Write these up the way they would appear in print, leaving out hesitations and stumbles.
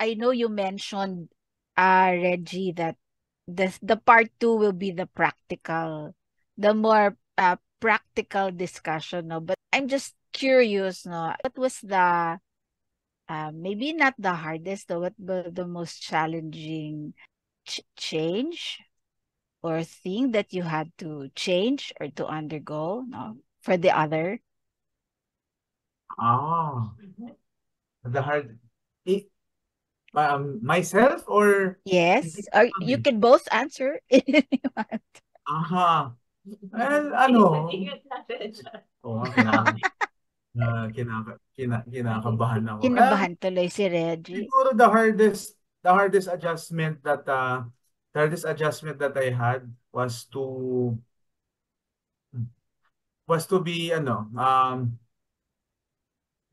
I know you mentioned, Reggie, that the part two will be the more practical discussion, no? But I'm just curious, no? What was the maybe not the hardest, though, but the most challenging change or thing that you had to change or to undergo, no, for the other? Ah, the hard. I, myself or Yes, or you kami? can both answer if you want. Aha. Well, ano? Oo nga, kinakabahan ako. Kinabahan tuloy si Reggie. Siguro the hardest adjustment that I had was to be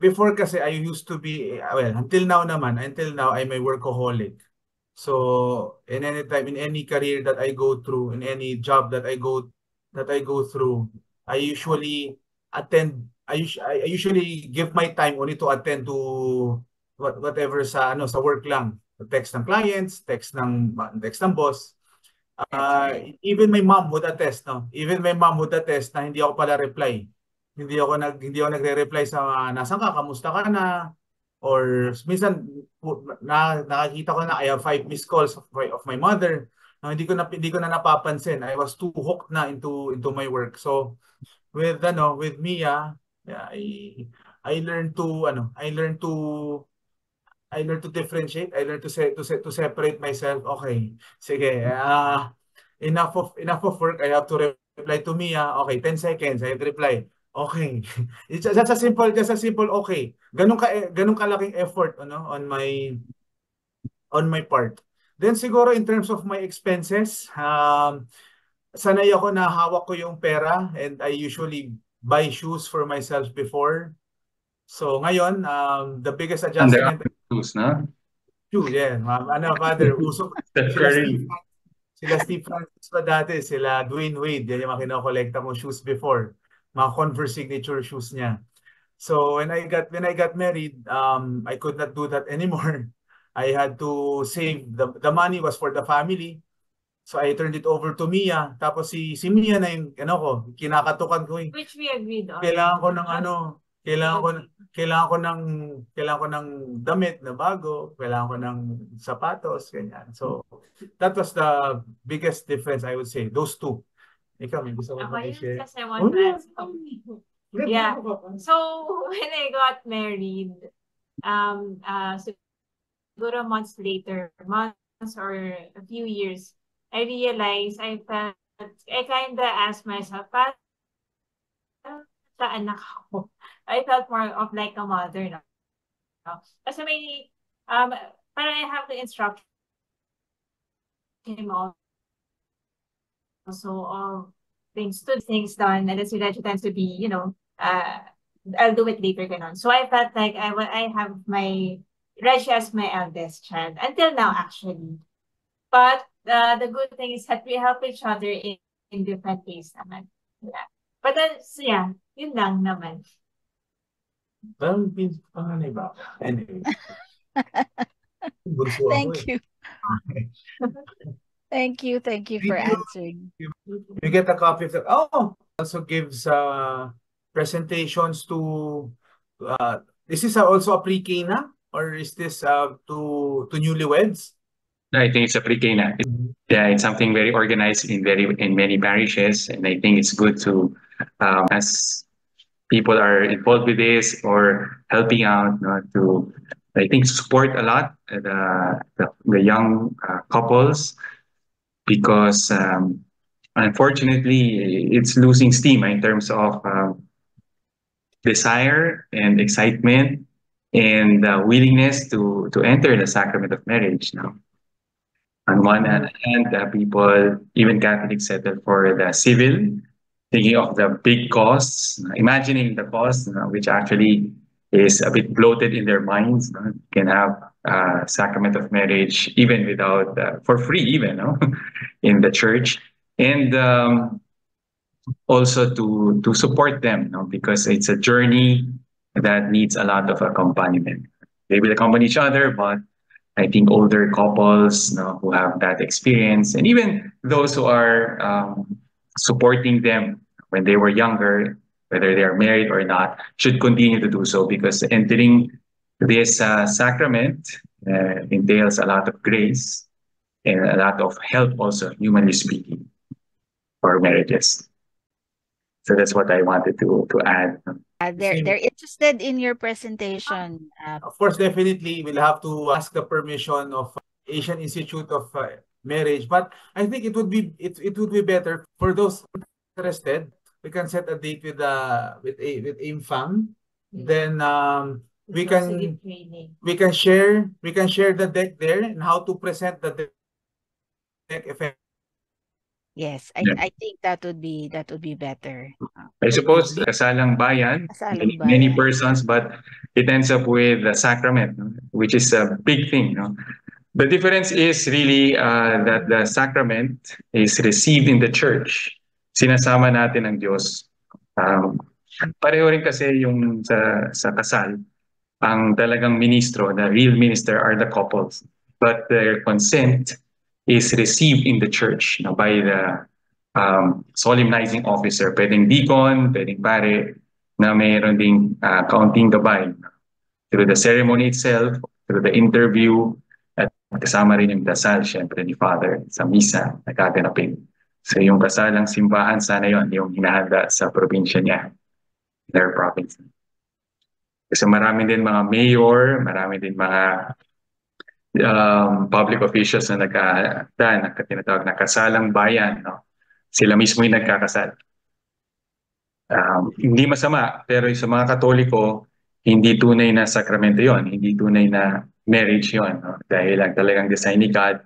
before kasi I used to be, well, until now I'm a workaholic. So in any career that I go through, in any job that I go through, I usually I usually give my time only to attend to whatever sa work lang. Text ng clients, text ng boss. That's right. Even my mom would attest, no? Even my mom would attest na hindi ako pala reply. Hindi ako nagre-reply sa nasaan ka, kamusta ka na? Or minsan nakakita ko na I have 5 missed calls of my mother. Hindi ko na napapansin. I was too hooked na into my work. So with Mia, yeah, I learned to differentiate. I learned to separate myself. Okay, sige. Enough of work. I have to reply to Mia. Okay, 10 seconds. I have to reply. Okay. It's just a simple okay. Ganun kalaking effort on my part. Then siguro in terms of my expenses, sanay ako na hawak ko yung pera and I usually buy shoes for myself before. So ngayon, the biggest Under adjustment. Armour shoes, no? True, yeah. Father, Steph sila Curry. Steve Francis pa dati, sila Dwayne Wade, yan yung mga kinokolekta kong shoes before. Mga Converse signature shoes niya. So when I got married, I could not do that anymore. I had to save. The money was for the family. So I turned it over to Mia. Tapos si Mia na yung kinakatukan ko. Which we agreed on. Kailangan ko ng kailangan ko kailangan ko ng damit na bago, kailangan ko ng sapatos, ganyan. So that was the biggest difference, I would say. Those two. Ikaw, may gusto ko Ako yun i-share. kasi one last. Yeah. So when I got married, siguro months or a few years, I realized I kind of asked myself, parang sa anak ko. I felt more of like a mother now. Kasi may, parang I have to instruct him also of things done, and as Reggie tends to be, I'll do it later, ganon. So I felt like I have my Reggie as my eldest child until now, actually. But the good thing is that we help each other in different ways naman. Yeah. But then, so yeah, yun lang naman. Well, panganay ba? Anyway. Bunso ako Thank you. Thank you for answering. You get a copy of the. Also gives presentations to. Is this also a pre-K na? Or is this to newlyweds? I think it's a pre-K na. Yeah, it's something very organized in many parishes, and I think it's good to as people are involved with this or helping out, to I think support a lot the young couples, because unfortunately it's losing steam in terms of desire and excitement and willingness to enter the sacrament of marriage now. On one hand, people, even Catholics, settle for the civil, thinking of the big costs, imagining the cost, which actually is a bit bloated in their minds. You can have sacrament of marriage even without, for free even, in the church. And also to support them, because it's a journey that needs a lot of accompaniment. They will accompany each other, but I think older couples, who have that experience, and even those who are supporting them when they were younger, whether they are married or not, should continue to do so, because entering this sacrament entails a lot of grace and a lot of help also, humanly speaking, for marriages. So that's what I wanted to add. They're interested in your presentation. Of course, definitely we'll have to ask the permission of Asian Institute of Marriage, but I think it would be better for those interested. We can set a date with AIMFAM. Then we can share the deck there and how to present the deck effect. Yes, Yeah. I think that would be better. I suppose kasalang bayan, Kasalang many bayan. persons, but it ends up with the sacrament, which is a big thing. The difference is really that the sacrament is received in the church. Sinasama natin ang Diyos. Pareho rin kasi yung sa kasal, ang talagang ministro, the real minister are the couples. But their consent is received in the church by the solemnizing officer. Pwedeng deacon, pwedeng pare, na mayroon ding kaunting gabay through the ceremony itself, through the interview, at kasama rin yung dasal, syempre, ni Father sa misa na gaganapin. So yung kasalang simbahan, sana yon yung hinahanda sa probinsya niya, their province. Kasi marami din mga mayor, marami din mga public officials na tinatawag na kasalang bayan. Sila mismo yung nagkakasal. Hindi masama, pero sa mga Katoliko, hindi tunay na sakramento yon, hindi tunay na marriage yon. Dahil ang talagang design ni God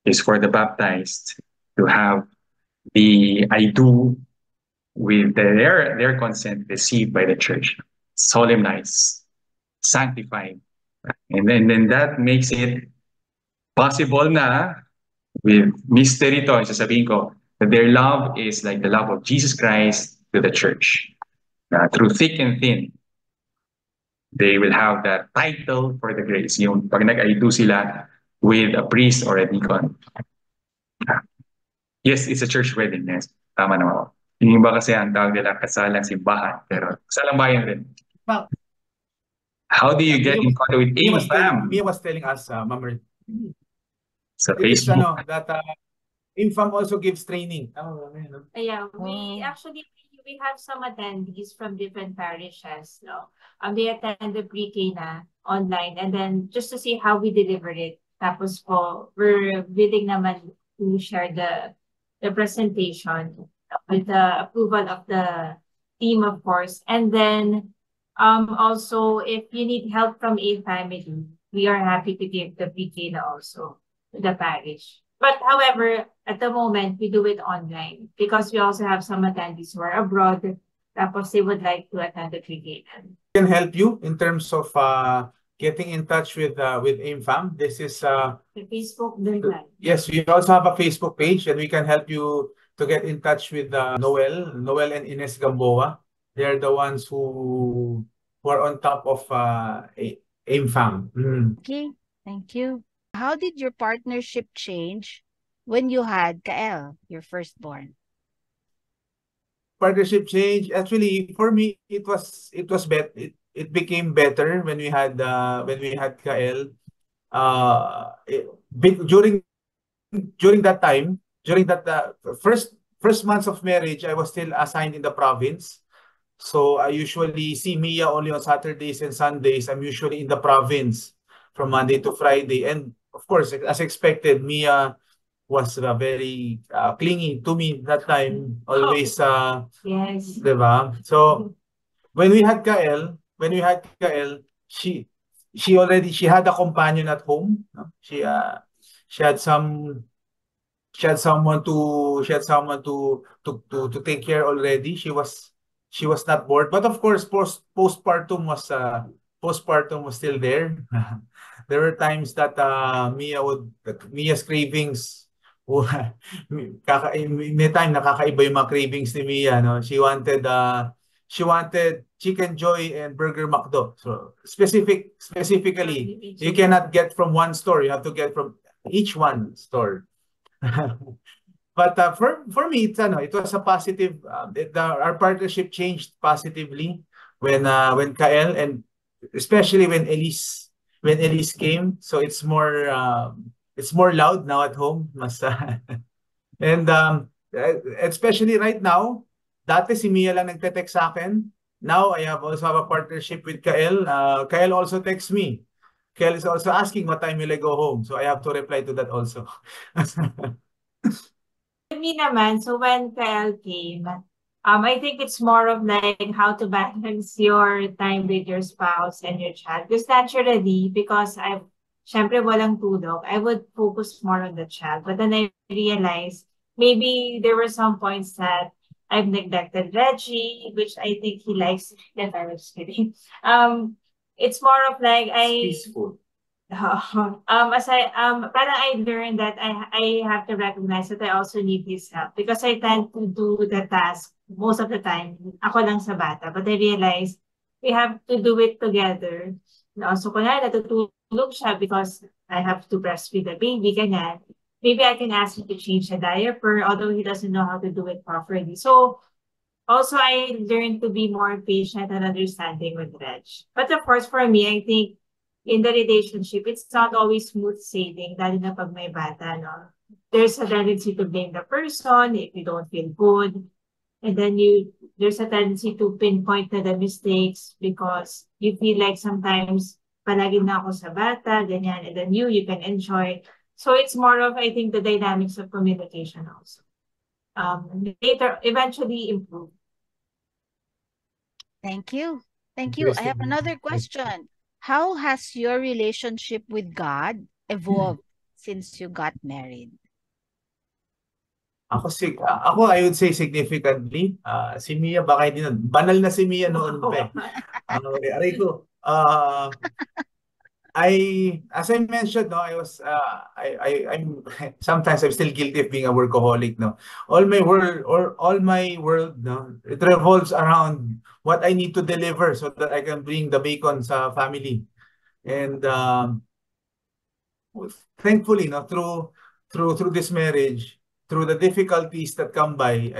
is for the baptized to have the I do with their consent received by the church, solemnized, sanctified. And then that makes it possible na with mystery to, sasabihin ko, that their love is like the love of Jesus Christ to the church. Through thick and thin, they will have that title for the grace. Yung pag nag-I-do sila with a priest or a deacon. Yes, it's a church wedding. Yes, tama naman ako. Yung iba kasi ang tawag nila kasalang simbahan, pero kasalang bayan rin. Well, how do you get in contact with AIMFAM? Mia was telling us, Ma'am, sa Facebook. That AIMFAM also gives training. Yeah, we have some attendees from different parishes. They attend the pre-K na online, and then just to see how we deliver it. Tapos po, we're willing naman to share the presentation with the approval of the team, of course. And then also, if you need help from a family, we are happy to give the pre-K na also to the parish. But however, at the moment, we do it online because we also have some attendees who are abroad. Tapos they would like to attend the pre-K. Can help you in terms of getting in touch with AIMFAM. This is the Facebook. Yes, we also have a Facebook page, and we can help you to get in touch with Noel and Ines Gamboa. They are the ones who are on top of AIMFAM. Okay, thank you. How did your partnership change when you had Kael, your firstborn? Partnership change, actually, for me, it was better. It became better when we had Kael. During that time, during that first months of marriage, I was still assigned in the province. So I usually see Mia only on Saturdays and Sundays. I'm usually in the province from Monday to Friday. And of course, as expected, Mia was very clingy to me that time. Always, yes. Diba? So when we had Kael, she had a companion at home. She had someone to take care already. She was not bored, but of course postpartum was still there. There were times that Mia's cravings may time nakakaiba yung mga cravings ni Mia, no? She wanted Chicken Joy and Burger McDo. So specifically, you cannot get from one store. You have to get from each one store. But for me, it was a positive. Our partnership changed positively when Kael, and especially when Elise came. So it's more loud now at home. And especially right now, dati si Mia lang nagte-text sa akin. Now I also have a partnership with Kael. Kael also texts me. Kael is also asking what time will I go home. So I have to reply to that also. Me naman, so when Kael came, I think it's more of like how to balance your time with your spouse and your child. Because naturally, because syempre walang tulog, I would focus more on the child. But then I realized maybe there were some points that I've neglected Reggie, which I think he likes. If I was kidding. It's more of like Peaceful. parang I learned that I have to recognize that I also need his help because I tend to do the task most of the time. Ako lang sa bata, but I realized we have to do it together. No, so kunwari natutulog siya because I have to breastfeed the baby, ganyan. Maybe I can ask him to change the diaper, although he doesn't know how to do it properly. So also I learned to be more patient and understanding with Reg. But of course, for me, I think in the relationship, it's not always smooth sailing, lalo na pag may bata, no? There's a tendency to blame the person if you don't feel good. And then there's a tendency to pinpoint to the mistakes because you feel like sometimes palagi na ako sa bata, ganyan, and then you can enjoy. So it's more of, I think, the dynamics of communication also. Later, eventually improve. Thank you. Thank you. I have another question. How has your relationship with God evolved since you got married? Ako, I would say significantly. Si Mia, baka hindi na. Banal na si Mia noon pa. Aray ko. As I mentioned, no, I'm sometimes I'm still guilty of being a workaholic, no. All my world, no, it revolves around what I need to deliver so that I can bring the bacon sa family. And thankfully, no, through this marriage, through the difficulties that come by,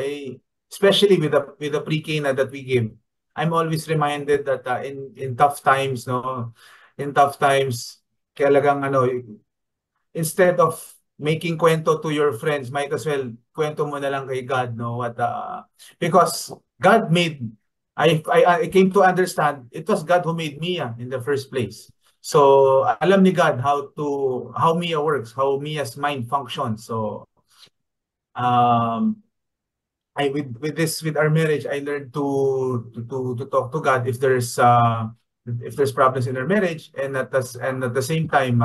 especially with the pre-K that we give, I'm always reminded that in tough times, no, kailangang instead of making kwento to your friends, might as well kwento mo na lang kay God, no, because God made, I came to understand it was God who made Mia in the first place. So alam ni God how Mia works, how Mia's mind functions. So with our marriage, I learned to talk to God if there's problems in our marriage, and at the same time,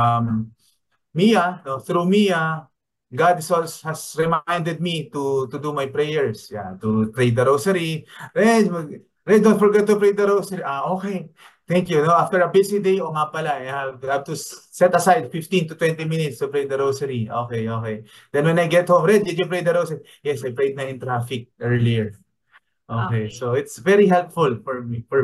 Mia, no, through Mia, God has reminded me to do my prayers, to pray the rosary. Red, don't forget to pray the rosary. Okay. Thank you. No, after a busy day, nga pala, I have to set aside 15 to 20 minutes to pray the rosary. Okay. Then when I get home, Red, did you pray the rosary? Yes, I prayed na in traffic earlier. Okay. So it's very helpful for me. For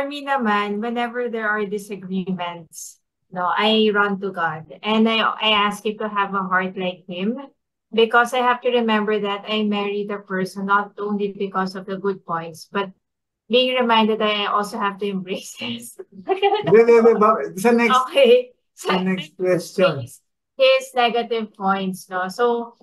me naman, whenever there are disagreements, no, I run to God and I ask him to have a heart like him, because I have to remember that I married a person not only because of the good points, but being reminded that I also have to embrace this. The next, okay. the next question. His negative points, no? So,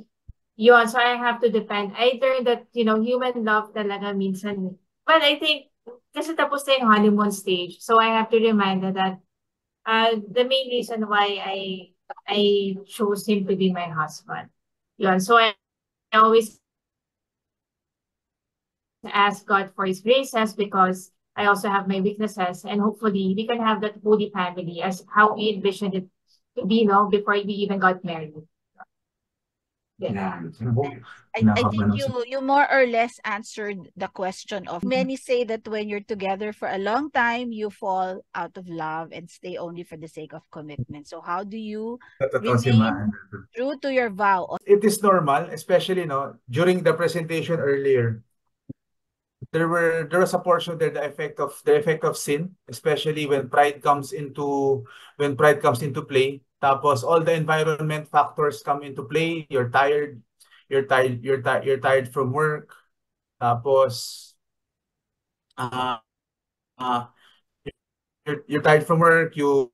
yun, so I have to depend. I learned that, human love talaga minsan, but I think, kasi tapos na yung honeymoon stage, so I have to remind that the main reason why I chose him to be my husband. Yun, so I always ask God for his graces because I also have my weaknesses, and hopefully we can have that holy family as how we envisioned it to be, before we even got married. Yeah. I think you more or less answered the question of many say that when you're together for a long time, you fall out of love and stay only for the sake of commitment. So how do you remain true to your vow? It is normal, especially during the presentation earlier. there was a portion there, the effect of sin, especially when pride comes into play. Tapos all the environment factors come into play. You're tired, you're tired from work. Tapos uh, uh you're tired from work, you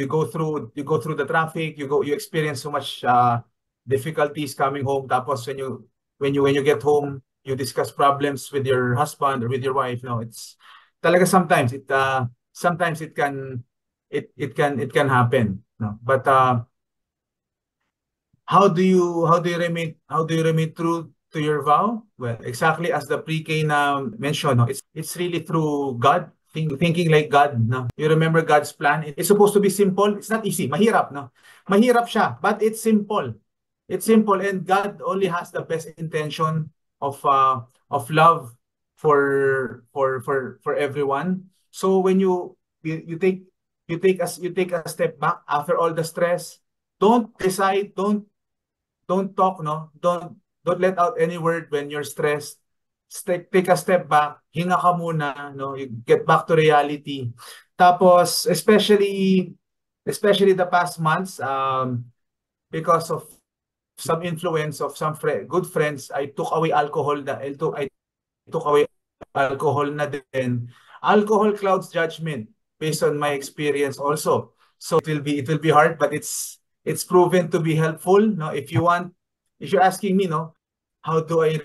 go through the traffic, you experience so much difficulties coming home. Tapos when you get home, you discuss problems with your husband or with your wife. No, it's talaga sometimes it can happen. No, but how do you remain true to your vow? Well, exactly as the pre-K na mentioned, no, it's really through God, thinking like God. No, you remember God's plan. It's supposed to be simple. It's not easy. Mahirap, no. Mahirap siya, but it's simple. It's simple, and God only has the best intention of love for everyone. So when you take a step back after all the stress, don't decide, don't talk, no? Don't let out any word when you're stressed. Take a step back, hinga ka muna, no? You get back to reality. Tapos, especially the past months, because of some influence of some good friends, I took away alcohol I took away alcohol na din. Alcohol clouds judgment based on my experience also. So it will be hard, but it's proven to be helpful. No, if you're asking me, no, how do I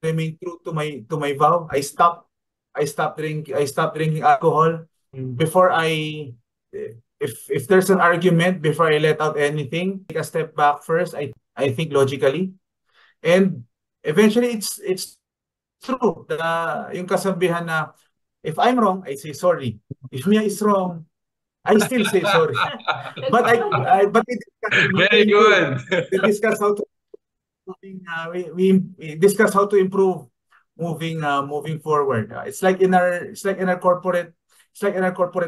remain true to my vow? I stopped drinking alcohol before if there's an argument, before I let out anything, take a step back first. I think logically, and eventually it's true. Yung kasabihan na if I'm wrong, I say sorry. If Mia is wrong, I still say sorry. But Very good. we discuss how to we discuss how to improve moving forward. It's like in our corporate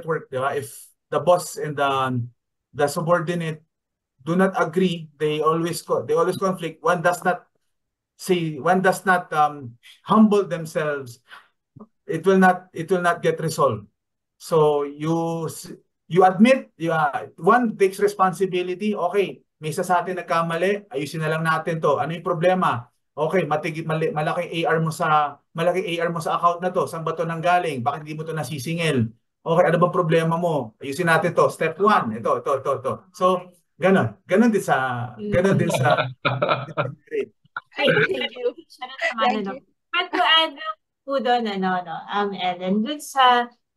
work, diba? If the boss and the subordinate do not agree, they always conflict. One does not humble themselves. It will not get resolved. So you admit, one takes responsibility. Okay, may isa sa atin nagkamali, ayusin na lang natin to. Ano yung problema? Okay, malaking AR mo sa account na to. Saan ba to nanggaling? Bakit hindi mo to nasisingil? Okay, ano ba problema mo? Ayusin natin to. Step 1, ito. So, ganon din sa Thank you. Thank you. But to add po doon, Ellen,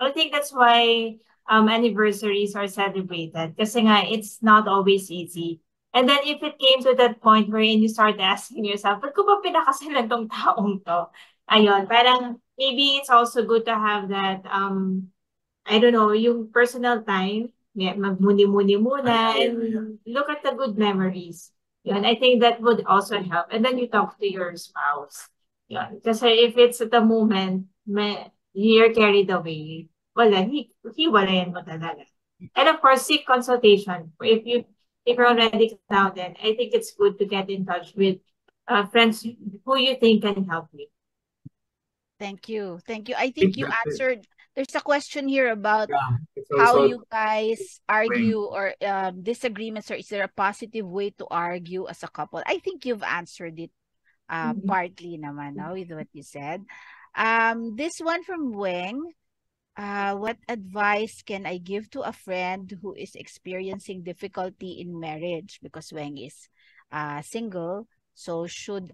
I think that's why anniversaries are celebrated. Kasi nga, it's not always easy. And then if it came to that point wherein you start asking yourself, ba't ko ba pinakasalan tong taong to? Ayun, parang maybe it's also good to have that, I don't know, yung personal time, magmuni-muni muna, and look at the good memories. Yun, I think that would also help. And then you talk to your spouse. Yun. Kasi if it's at the moment, you're carried away, wala, hiwalayan mo talaga. And of course, seek consultation. If you're already clouded, I think it's good to get in touch with friends who you think can help you. Thank you. I think you answered. There's a question here about how you guys argue or disagreements, or is there a positive way to argue as a couple? I think you've answered it partly naman, no, with what you said. This one from Weng. What advice can I give to a friend who is experiencing difficulty in marriage? Because Weng is single, so should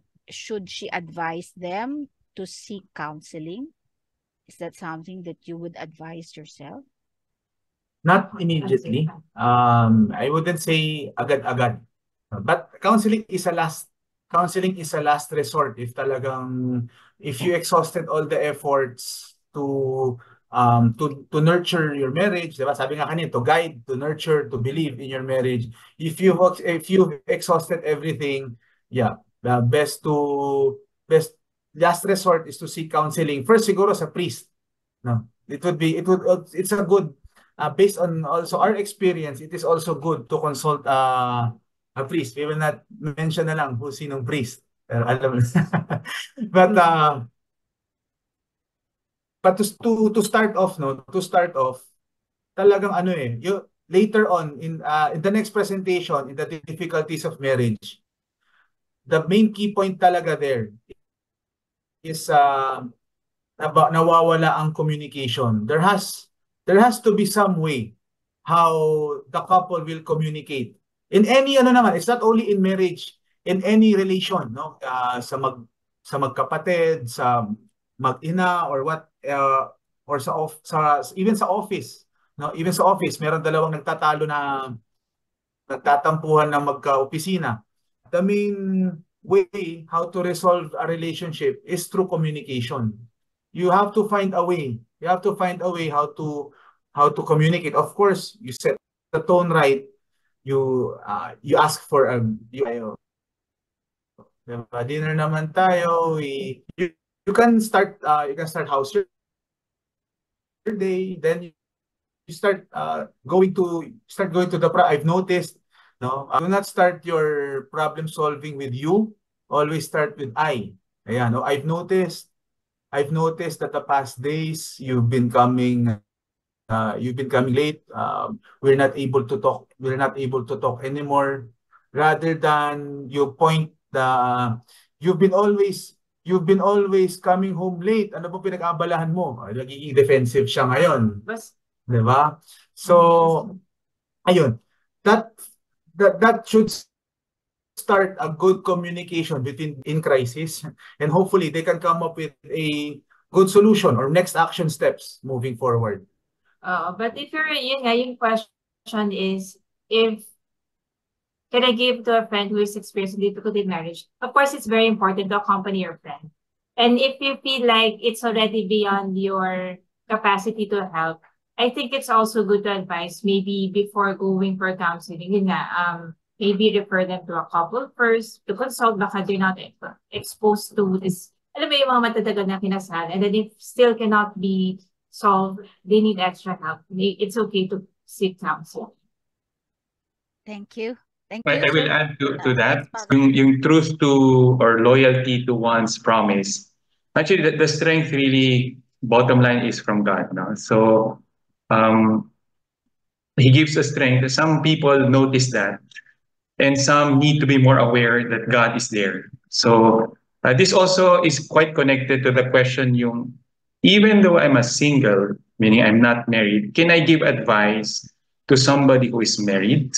she advise them to seek counseling? Is that something that you would advise yourself? Not immediately. I wouldn't say agad-agad. But counseling is a last resort if you exhausted all the efforts to nurture your marriage, diba? Sabi nga kanina, to guide, to nurture, to believe in your marriage. If you've exhausted everything, best last resort is to seek counseling. First, siguro sa priest. No, it's a good based on also our experience. It is also good to consult a priest. We will not mention na lang sinong priest. Pero alam but to start off, no, talagang ano you later on in the next presentation in the difficulties of marriage, the main key point talaga there is nawawala ang communication. There has to be some way how the couple will communicate. In any ano naman, it's not only in marriage, in any relation, no? Sa magkapatid, sa mag-ina or what or even sa office, no? Even sa office, meron dalawang nagtatampuhan ng magka-opisina. The main way how to resolve a relationship is through communication. You have to find a way. You have to find a way how to communicate. Of course, you set the tone right. You ask for dinner naman tayo. You can start how's your day, then you start going to the I've noticed, no, do not start your problem solving with you, always start with I. Ayan, no, I've noticed that the past days you've been coming late. We're not able to talk anymore. Rather than you point you've been always coming home late. Ano po pinag-aabalahan mo? Nagiging defensive siya ngayon. Di ba? So, ayun. That should start a good communication in crisis, and hopefully they can come up with a good solution or next action steps moving forward. But if yung question is, if can I give to a friend who is experiencing difficulty in marriage? Of course, it's very important to accompany your friend. And if you feel like it's already beyond your capacity to help, I think it's also good to advise maybe before going for counseling, maybe refer them to a couple first to consult, baka they're not exposed to this. Alam mo yung mga matatagal na kinasal, and then if still cannot be solved, they need extra help. It's okay to seek counsel. Thank you. Thank I you. will add to that. Yung truth to or loyalty to one's promise. Actually, the strength really, bottom line, is from God. No? So He gives us strength. Some people notice that, and some need to be more aware that God is there. So this also is quite connected to the question yung, even though I'm a single, meaning I'm not married, can I give advice to somebody who is married?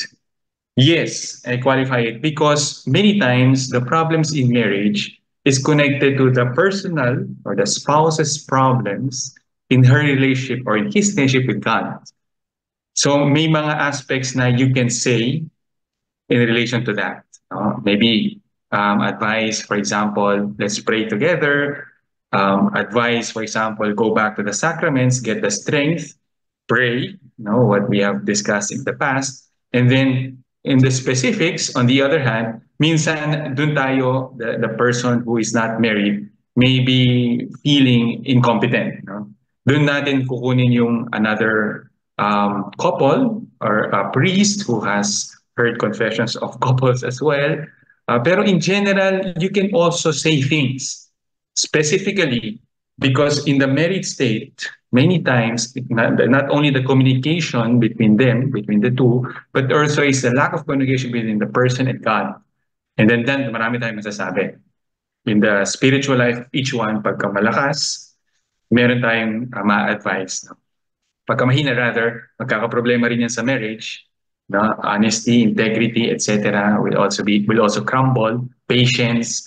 Yes, I qualify it because many times the problems in marriage is connected to the personal or the spouse's problems in her relationship or in his relationship with God. So may mga aspects na you can say in relation to that. Maybe advice, for example, let's pray together. Advice, for example, go back to the sacraments, get the strength, pray, what we have discussed in the past. And then in the specifics, on the other hand, minsan dun tayo, the person who is not married, may be feeling incompetent. Dun natin kukunin yung another couple or a priest who has heard confessions of couples as well. Pero in general, you can also say things specifically because in the married state, many times, not only the communication between the two, but also is the lack of communication between the person and God. And then marami tayong masasabi. In the spiritual life of each one, pagka malakas, meron tayong ma-advise. Pagka mahina, rather, magkakaproblema rin yan sa marriage. Honesty, integrity, etc. will also crumble. Patience.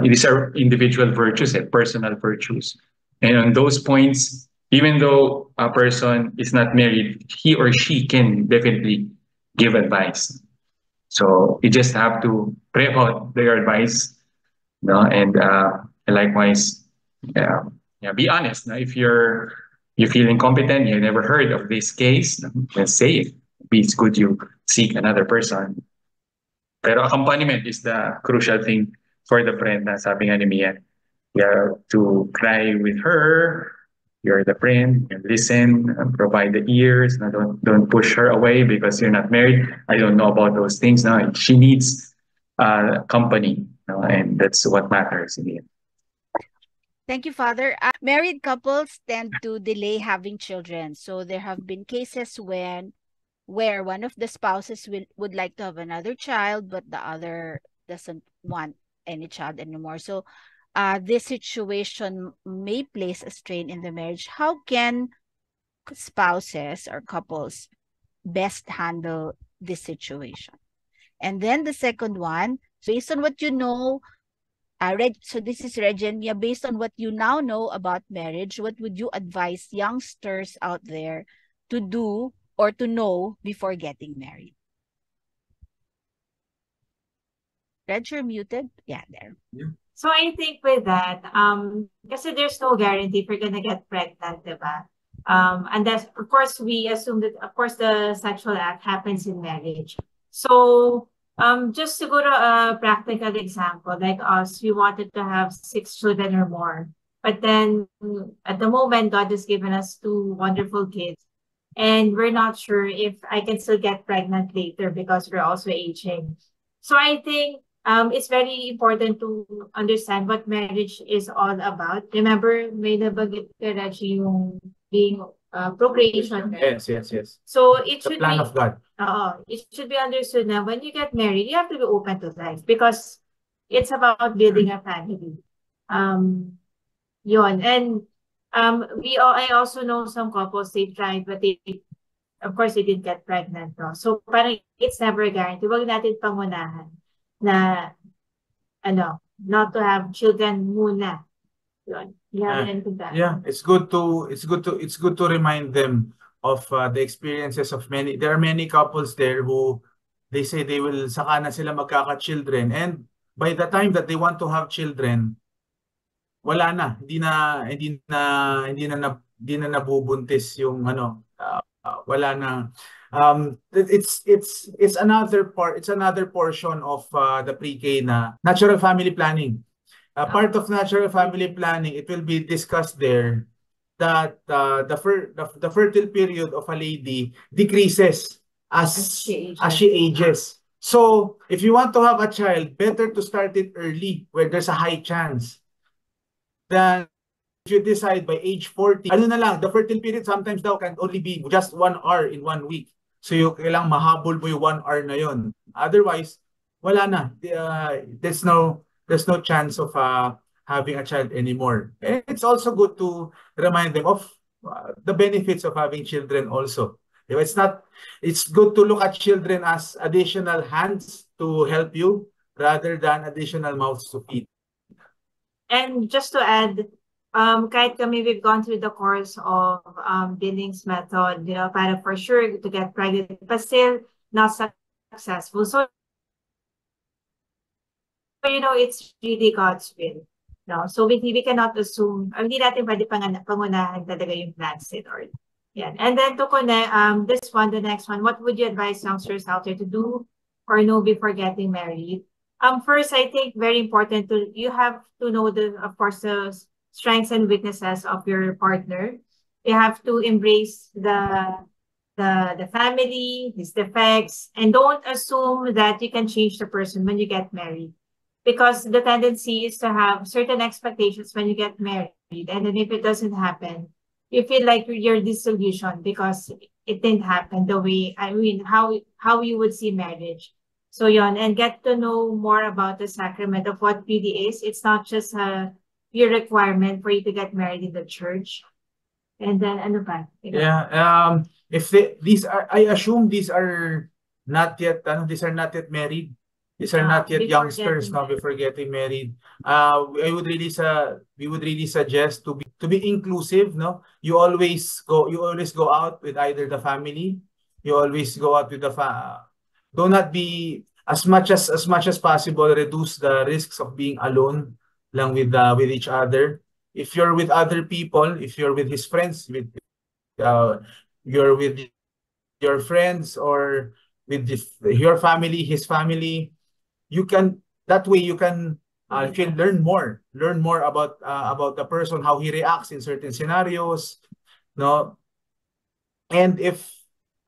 These are individual virtues, personal virtues. And on those points, even though a person is not married, he or she can definitely give advice. So you just have to pray about their advice, and likewise, be honest. If you feel incompetent, you never heard of this case, then say it. It's good you seek another person. Pero accompaniment is the crucial thing for the friend. Sabi nga ni Mia, you have to cry with her. You're the friend. You listen, provide the ears. Don't push her away because you're not married. I don't know about those things. No, she needs company. and that's what matters in the end. Thank you, Father. Married couples tend to delay having children. So there have been cases where one of the spouses would like to have another child, but the other doesn't want any child anymore. So this situation may place a strain in the marriage. How can spouses or couples best handle this situation? And then the second one, based on what you know, so this is Regenia, based on what you now know about marriage, what would you advise youngsters out there to do or to know before getting married? Reg, you're muted. Yeah, there. So I think with that, kasi there's no guarantee if you're gonna get pregnant, diba? And that's, of course, we assume that, of course, the sexual act happens in marriage. So, just to go to a practical example, like us, we wanted to have 6 children or more. But then at the moment, God has given us 2 wonderful kids. And we're not sure if I can still get pregnant later because we're also aging. So I think it's very important to understand what marriage is all about. Remember, may nabanggit ka, Reggie, yung being procreation. Yes, yes, yes. So it The should plan be, of God. it should be understood na when you get married, you have to be open to life because it's about building a family. Yun. And I also know some couples, they tried, but they, of course, they didn't get pregnant. No? So parang it's never a guarantee. Huwag natin pangunahan na, not to have children muna. Yun. You have anything to add? Yeah, it's good to remind them of the experiences of many. There are many couples there who they say they will saka na sila magkaka-children, and by the time that they want to have children, wala na, hindi na nabubuntis yung wala na. It's another portion of the pre-K na natural family planning. Part of natural family planning, it will be discussed there that the fertile period of a lady decreases as she ages. So if you want to have a child, better to start it early where there's a high chance than if you decide by age 40. The fertile period sometimes daw can only be just 1 hour in 1 week. So yung kailangang mahabol mo yung 1 hour na yon. Otherwise, wala na. There's no chance of having a child anymore. And it's also good to remind them of the benefits of having children also. It's good to look at children as additional hands to help you rather than additional mouths to feed. And just to add, kahit kami, we've gone through the course of Billings method, para for sure to get pregnant, but still not successful. So, it's really God's will. No? So we cannot assume, hindi natin pwede pangunahan talaga yung plans in Lord. Yeah. And then to connect, the next one, what would you advise youngsters out there to do or know before getting married? First, I think very important you have to know of course, the strengths and weaknesses of your partner. You have to embrace the family, his defects, and don't assume that you can change the person when you get married. Because the tendency is to have certain expectations when you get married. And then if it doesn't happen, you feel like you're disillusioned because it didn't happen the way, how you would see marriage. So yon, and get to know more about the sacrament of what really is. It's not just your requirement for you to get married in the church. And then ano pa? Yeah. I assume these are not yet married. These are not yet youngsters now before getting married. We would really suggest to be inclusive, no? You always go out with either the family. You always go out with the do not be as much as possible, reduce the risks of being alone lang with each other. If you're with other people, if you're with his friends, you're with your friends or with your family, his family, you can learn more about the person, how he reacts in certain scenarios, no? And if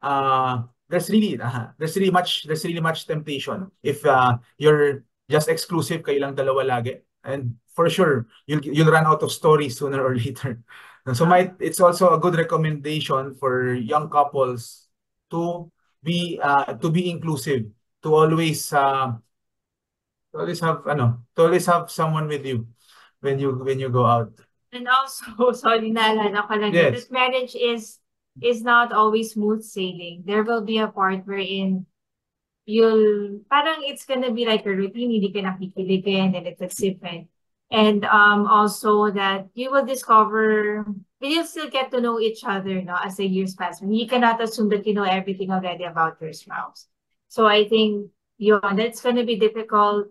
there's really much temptation if you're just exclusive kayo lang dalawa lagi. And for sure, you'll run out of stories sooner or later. And so it's also a good recommendation for young couples to be inclusive, to always have someone with you when you go out. And also, sorry, naalala ko lang Yes. that marriage is not always smooth sailing. There will be a part wherein parang it's gonna be like a routine, hindi ka nakikiligin, and it's different. And also that you'll still get to know each other, no, as the years pass. You cannot assume that you know everything already about your spouse. So I think that's gonna be difficult.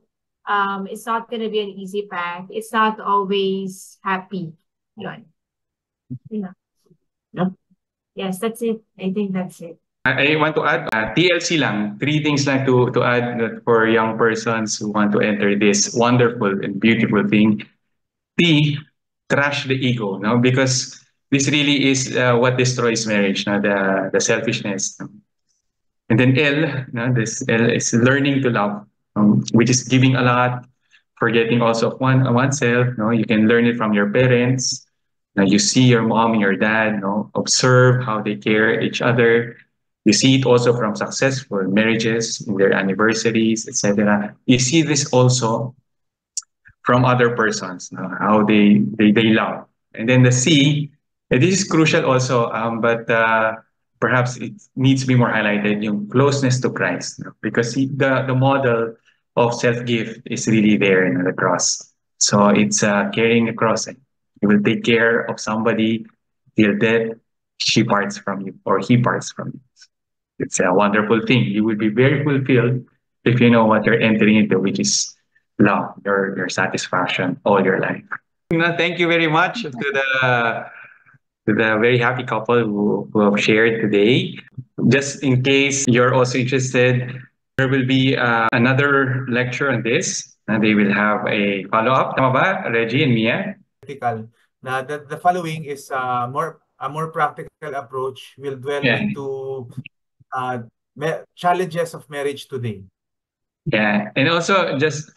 It's not gonna be an easy path. It's not always happy. Yun. Yeah. Yeah. Yes, that's it. I think that's it. I want to add TLC lang, 3 things lang to add that for young persons who want to enter this wonderful and beautiful thing. T, trash the ego, no? Because this really is what destroys marriage, no? The selfishness. No? And then L, no? This L is learning to love, which is giving a lot, forgetting also of oneself. No? You can learn it from your parents. Now you see your mom and your dad, no? Observe how they care each other. You see it also from successful marriages, in their anniversaries, etc. You see this also from other persons, no? How they love. And then the C, and this is crucial also, but perhaps it needs to be more highlighted, yung closeness to Christ, no? Because the model of self-gift is really there in the cross. So it's carrying a cross. You will take care of somebody till death, she parts from you or he parts from you. It's a wonderful thing. You will be very fulfilled if you know what you're entering into, which is love, your satisfaction all your life. Thank you very much to the very happy couple who have shared today. Just in case you're also interested, there will be another lecture on this, and they will have a follow-up. Tama ba, Reggie and Mia? Now, the following is a more practical approach. We'll dwell into challenges of marriage today. Yeah, and also just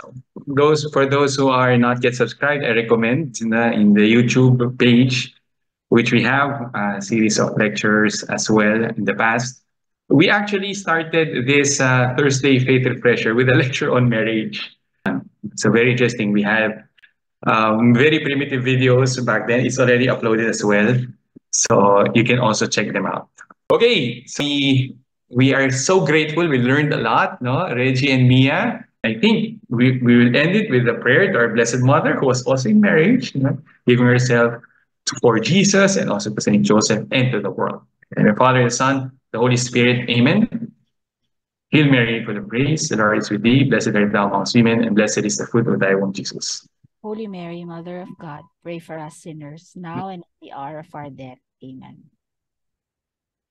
for those who are not yet subscribed, I recommend in the YouTube page, which we have a series of lectures as well in the past. We actually started this Thursday Faith Refresher with a lecture on marriage. So very interesting. We have very primitive videos back then. It's already uploaded as well. So you can also check them out. Okay, so we are so grateful. We learned a lot, no? Reggie and Mia. I think we will end it with a prayer to our Blessed Mother, who was also in marriage, you know, giving herself for Jesus and also to Saint Joseph and to the world. And the Father, the Son, the Holy Spirit. Amen. Hail Mary, full of grace, the Lord is with thee. Blessed art thou amongst women, and blessed is the fruit of thy womb, Jesus. Holy Mary, Mother of God, pray for us sinners, now and at the hour of our death. Amen.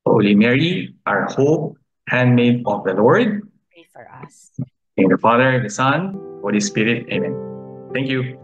Holy Mary, our hope, handmaid of the Lord. Pray for us. In the Father, the Son, Holy Spirit. Amen. Thank you.